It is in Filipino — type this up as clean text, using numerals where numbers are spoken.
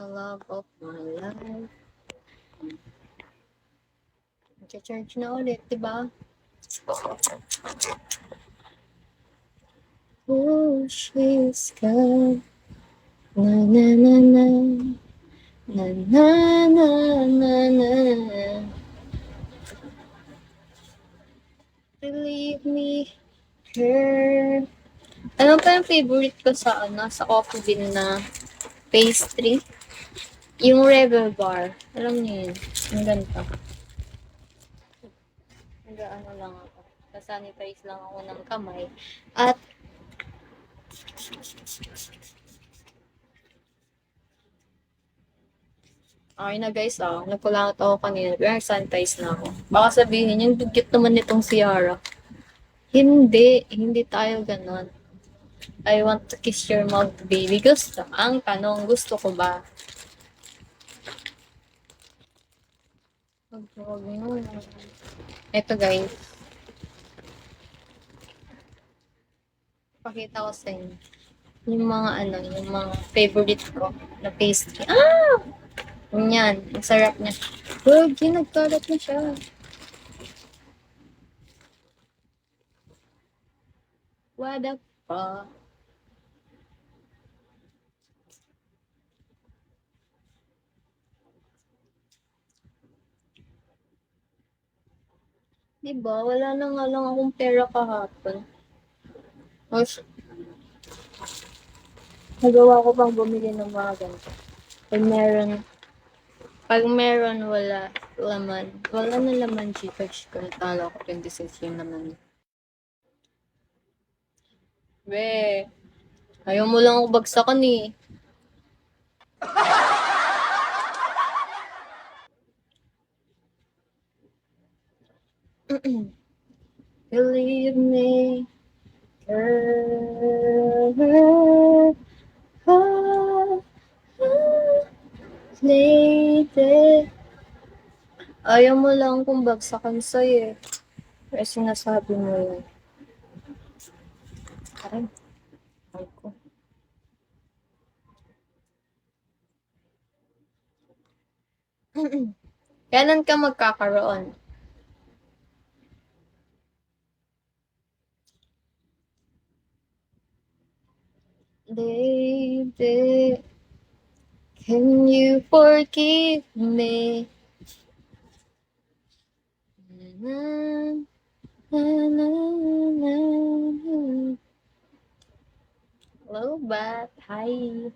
the love of my life. Mag-charge na ulit, diba? Oh, she's gone. Na na na na. Na na na na na. Believe me, her. Ano pa yung favorite ko sa coffee bean na pastry? Yung Rebel Bar. Alam niyo yun? Yung ganito. Nag-ano lang ako. Nasanitize lang ako ng kamay. At okay na guys, nagkulangot ako kanina. Pero sanitize na ako. Baka sabihin, yung dugyot naman nitong si Yara. Hindi tayo ganon. I want to kiss your mouth, baby. Gusto. Ang tanong, gusto ko ba? Ito guys. Pakita ko sa inyo. Yung mga favorite ko na pastry. Yan. Ang sarap niya. Wag, nagkalat na siya. What the fuck? Diba? Wala na nga lang akong pera kahapon. Tapos, nagawa ko pang bumili ng mga ganito. Pag meron, wala laman. Wala na laman Gcash ko. Natalo ko 26 yung naman. We, ayaw mo lang ako bagsakan eh. Believe me, girl. Lady. Ayaw mo lang kung bagsakan sa'yo eh. Kaya sinasabi mo yun. Aray. Ay ko. Kailan ka magkakaroon? Baby, can you forgive me? Na, na, na, na, na. Hello, Bat. Hi.